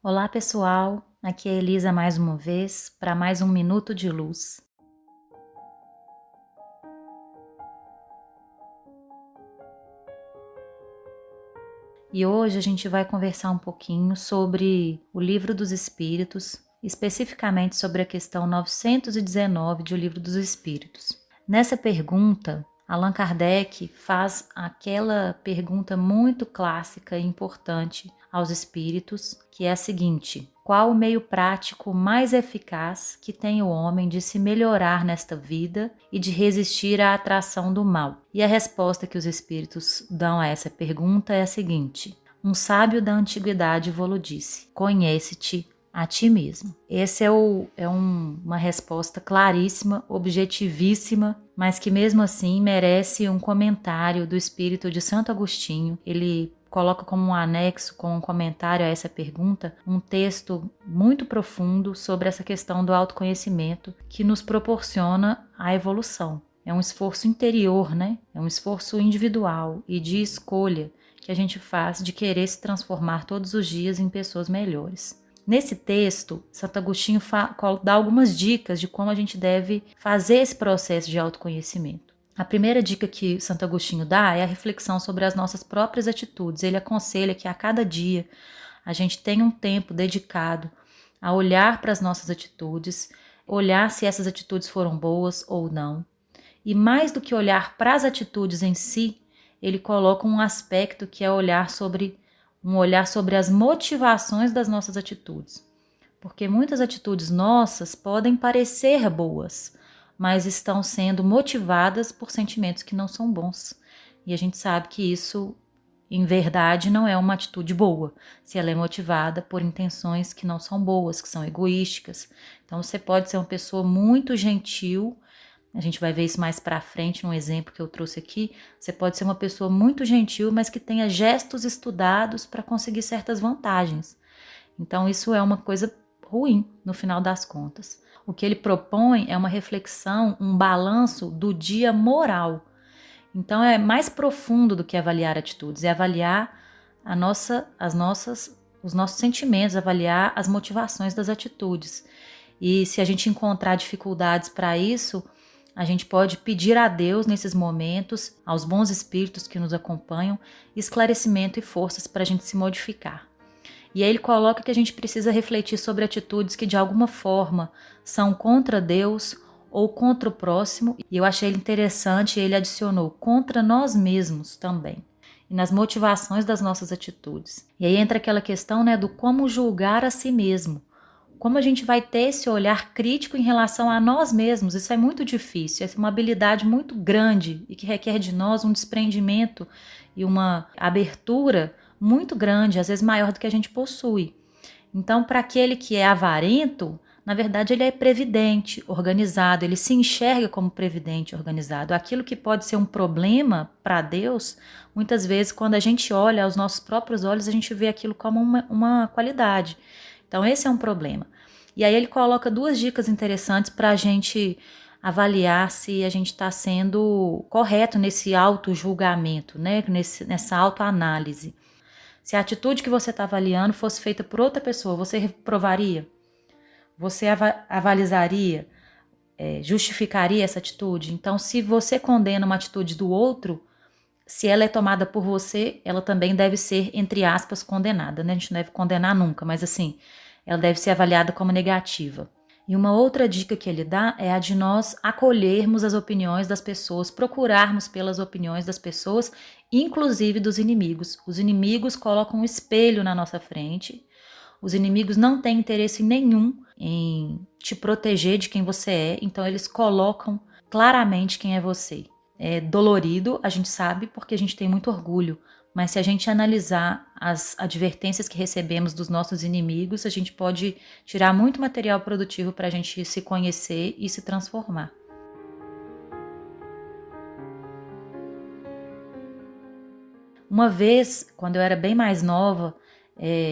Olá pessoal, aqui é Elisa mais uma vez para mais um Minuto de Luz. E hoje a gente vai conversar um pouquinho sobre o Livro dos Espíritos, especificamente sobre a questão 919 de O Livro dos Espíritos. Nessa pergunta, Allan Kardec faz aquela pergunta muito clássica e importante aos espíritos, que é a seguinte: qual o meio prático mais eficaz que tem o homem de se melhorar nesta vida e de resistir à atração do mal? E a resposta que os espíritos dão a essa pergunta é a seguinte: um sábio da antiguidade vô-lo disse: conhece-te a ti mesmo. Essa é uma resposta claríssima, objetivíssima, mas que mesmo assim merece um comentário do espírito de Santo Agostinho. Ele coloca como um anexo, com um comentário a essa pergunta, um texto muito profundo sobre essa questão do autoconhecimento que nos proporciona a evolução. É um esforço interior, né? É um esforço individual e de escolha que a gente faz de querer se transformar todos os dias em pessoas melhores. Nesse texto, Santo Agostinho dá algumas dicas de como a gente deve fazer esse processo de autoconhecimento. A primeira dica que Santo Agostinho dá é a reflexão sobre as nossas próprias atitudes. Ele aconselha que a cada dia a gente tenha um tempo dedicado a olhar para as nossas atitudes, olhar se essas atitudes foram boas ou não. E mais do que olhar para as atitudes em si, ele coloca um aspecto que é um olhar sobre as motivações das nossas atitudes. Porque muitas atitudes nossas podem parecer boas, mas estão sendo motivadas por sentimentos que não são bons. E a gente sabe que isso, em verdade, não é uma atitude boa, se ela é motivada por intenções que não são boas, que são egoísticas. Então você pode ser uma pessoa muito gentil. A gente vai ver isso mais para frente num exemplo que eu trouxe aqui. Você pode ser uma pessoa muito gentil, mas que tenha gestos estudados para conseguir certas vantagens. Então isso é uma coisa ruim no final das contas. O que ele propõe é uma reflexão, um balanço do dia moral. Então é mais profundo do que avaliar atitudes, é avaliar os nossos sentimentos, avaliar as motivações das atitudes. E se a gente encontrar dificuldades para isso, a gente pode pedir a Deus nesses momentos, aos bons espíritos que nos acompanham, esclarecimento e forças para a gente se modificar. E aí ele coloca que a gente precisa refletir sobre atitudes que de alguma forma são contra Deus ou contra o próximo. E eu achei ele interessante, ele adicionou contra nós mesmos também. E nas motivações das nossas atitudes. E aí entra aquela questão, né, do como julgar a si mesmo. Como a gente vai ter esse olhar crítico em relação a nós mesmos? Isso é muito difícil, é uma habilidade muito grande e que requer de nós um desprendimento e uma abertura muito grande, às vezes maior do que a gente possui. Então, para aquele que é avarento, na verdade ele é previdente, organizado, ele se enxerga como previdente, organizado. Aquilo que pode ser um problema para Deus, muitas vezes quando a gente olha aos nossos próprios olhos, a gente vê aquilo como uma qualidade. Então esse é um problema. E aí ele coloca duas dicas interessantes para a gente avaliar se a gente está sendo correto nesse auto-julgamento, né? Nessa autoanálise. Se a atitude que você está avaliando fosse feita por outra pessoa, você reprovaria? Você avalizaria? Justificaria essa atitude? Então, se você condena uma atitude do outro, se ela é tomada por você, ela também deve ser, entre aspas, condenada, né? A gente não deve condenar nunca, mas assim, ela deve ser avaliada como negativa. E uma outra dica que ele dá é a de nós acolhermos as opiniões das pessoas, procurarmos pelas opiniões das pessoas, inclusive dos inimigos. Os inimigos colocam um espelho na nossa frente. Os inimigos não têm interesse nenhum em te proteger de quem você é, então eles colocam claramente quem é você. É dolorido, a gente sabe, porque a gente tem muito orgulho, mas se a gente analisar as advertências que recebemos dos nossos inimigos, a gente pode tirar muito material produtivo para a gente se conhecer e se transformar. Uma vez, quando eu era bem mais nova,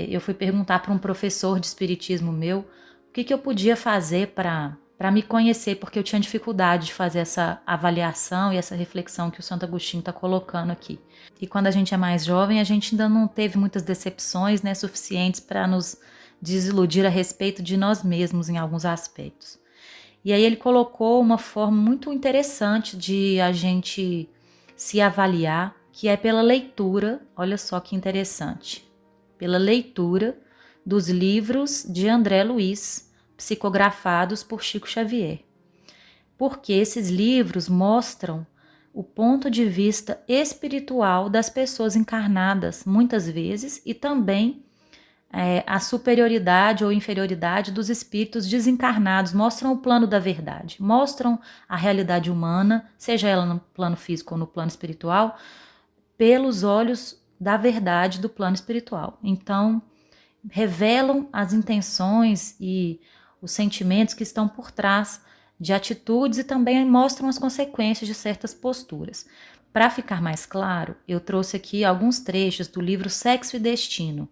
eu fui perguntar para um professor de espiritismo meu o que eu podia fazer para me conhecer, porque eu tinha dificuldade de fazer essa avaliação e essa reflexão que o Santo Agostinho está colocando aqui. E quando a gente é mais jovem, a gente ainda não teve muitas decepções, né, suficientes para nos desiludir a respeito de nós mesmos em alguns aspectos. E aí ele colocou uma forma muito interessante de a gente se avaliar, que é pela leitura, olha só que interessante, pela leitura dos livros de André Luiz, psicografados por Chico Xavier. Porque esses livros mostram o ponto de vista espiritual das pessoas encarnadas, muitas vezes, e também a superioridade ou inferioridade dos espíritos desencarnados, mostram o plano da verdade, mostram a realidade humana, seja ela no plano físico ou no plano espiritual, pelos olhos da verdade do plano espiritual. Então, revelam as intenções e os sentimentos que estão por trás de atitudes e também mostram as consequências de certas posturas. Para ficar mais claro, eu trouxe aqui alguns trechos do livro Sexo e Destino.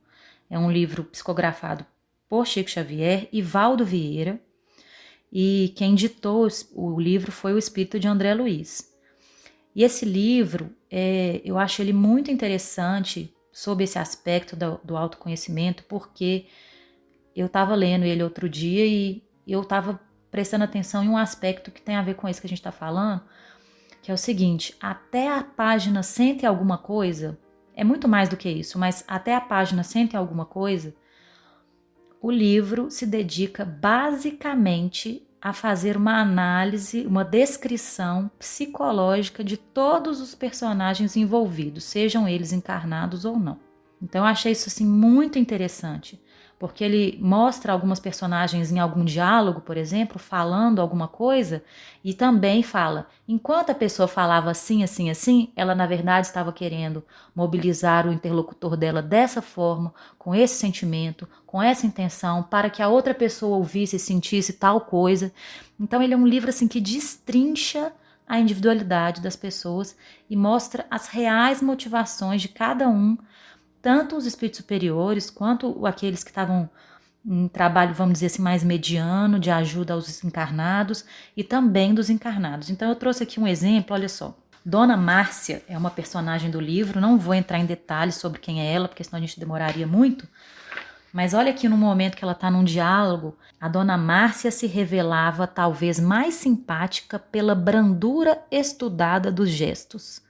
É um livro psicografado por Chico Xavier e Valdo Vieira, e quem ditou o livro foi o espírito de André Luiz. E esse livro, eu acho ele muito interessante sob esse aspecto do autoconhecimento, porque eu estava lendo ele outro dia e eu estava prestando atenção em um aspecto que tem a ver com isso que a gente está falando, que é o seguinte: até a página 100 e alguma coisa, é muito mais do que isso, mas até a página 100 e alguma coisa, o livro se dedica basicamente a fazer uma análise, uma descrição psicológica de todos os personagens envolvidos, sejam eles encarnados ou não. Então eu achei isso assim muito interessante, porque ele mostra algumas personagens em algum diálogo, por exemplo, falando alguma coisa, e também fala, enquanto a pessoa falava assim, assim, assim, ela na verdade estava querendo mobilizar o interlocutor dela dessa forma, com esse sentimento, com essa intenção, para que a outra pessoa ouvisse e sentisse tal coisa. Então ele é um livro assim que destrincha a individualidade das pessoas e mostra as reais motivações de cada um, tanto os espíritos superiores quanto aqueles que estavam em trabalho, vamos dizer assim, mais mediano, de ajuda aos encarnados e também dos encarnados. Então eu trouxe aqui um exemplo, olha só. Dona Márcia é uma personagem do livro, não vou entrar em detalhes sobre quem é ela, porque senão a gente demoraria muito, mas olha aqui no momento que ela está num diálogo, a Dona Márcia se revelava talvez mais simpática pela brandura estudada dos gestos.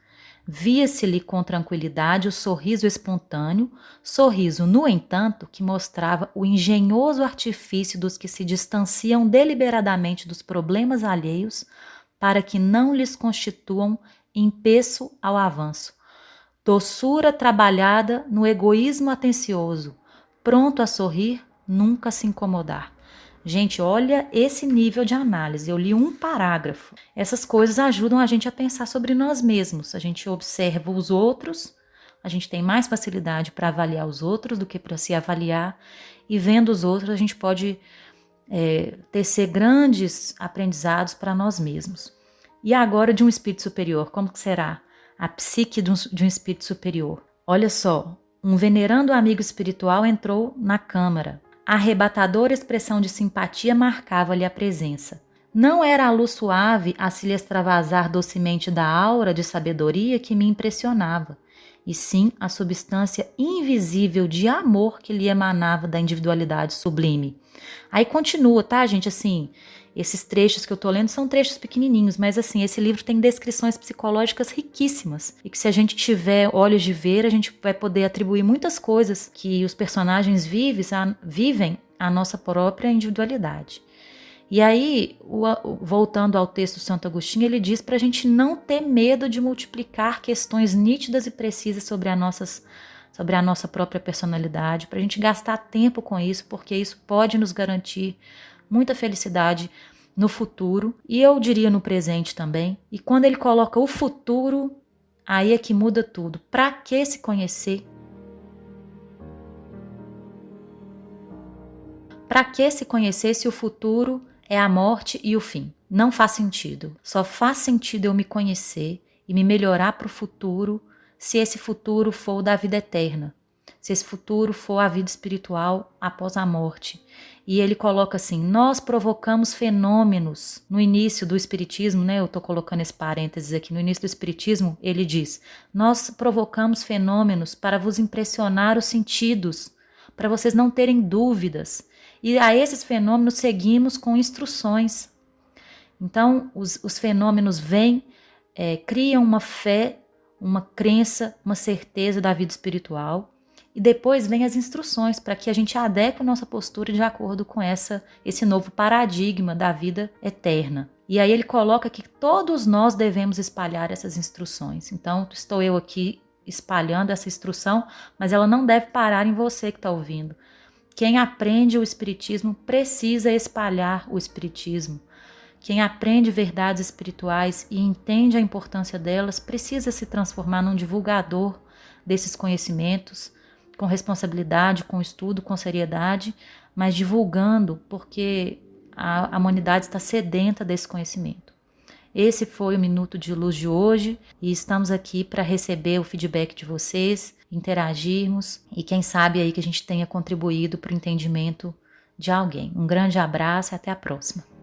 Via-se-lhe com tranquilidade o sorriso espontâneo, sorriso, no entanto, que mostrava o engenhoso artifício dos que se distanciam deliberadamente dos problemas alheios para que não lhes constituam empeço ao avanço. Doçura trabalhada no egoísmo atencioso, pronto a sorrir, nunca se incomodar. Gente, olha esse nível de análise. Eu li um parágrafo. Essas coisas ajudam a gente a pensar sobre nós mesmos. A gente observa os outros, a gente tem mais facilidade para avaliar os outros do que para se avaliar. E vendo os outros, a gente pode tecer grandes aprendizados para nós mesmos. E agora de um espírito superior, como que será a psique de um espírito superior? Olha só, um venerando amigo espiritual entrou na câmara. A arrebatadora expressão de simpatia marcava-lhe a presença. Não era a luz suave a se lhe extravasar docemente da aura de sabedoria que me impressionava, e sim a substância invisível de amor que lhe emanava da individualidade sublime. Aí continua, tá, gente? Assim, esses trechos que eu tô lendo são trechos pequenininhos, mas assim, esse livro tem descrições psicológicas riquíssimas e que se a gente tiver olhos de ver, a gente vai poder atribuir muitas coisas que os personagens vivem à nossa própria individualidade. E aí, voltando ao texto do Santo Agostinho, ele diz para a gente não ter medo de multiplicar questões nítidas e precisas sobre a nossa própria personalidade, para a gente gastar tempo com isso, porque isso pode nos garantir muita felicidade no futuro, e eu diria no presente também. E quando ele coloca o futuro, aí é que muda tudo. Para que se conhecer? Para que se conhecer se o futuro é a morte e o fim? Não faz sentido. Só faz sentido eu me conhecer e me melhorar para o futuro se esse futuro for o da vida eterna, se esse futuro for a vida espiritual após a morte. E ele coloca assim, nós provocamos fenômenos. No início do Espiritismo, né, eu estou colocando esse parênteses aqui, no início do Espiritismo, ele diz, nós provocamos fenômenos para vos impressionar os sentidos, para vocês não terem dúvidas. E a esses fenômenos seguimos com instruções. Então, os fenômenos vêm, criam uma fé, uma crença, uma certeza da vida espiritual, e depois vem as instruções para que a gente adeque a nossa postura de acordo com esse novo paradigma da vida eterna. E aí ele coloca que todos nós devemos espalhar essas instruções. Então, estou eu aqui espalhando essa instrução, mas ela não deve parar em você que está ouvindo. Quem aprende o Espiritismo precisa espalhar o Espiritismo. Quem aprende verdades espirituais e entende a importância delas precisa se transformar num divulgador desses conhecimentos, com responsabilidade, com estudo, com seriedade, mas divulgando, porque a humanidade está sedenta desse conhecimento. Esse foi o Minuto de Luz de hoje e estamos aqui para receber o feedback de vocês, interagirmos e quem sabe aí que a gente tenha contribuído para o entendimento de alguém. Um grande abraço e até a próxima.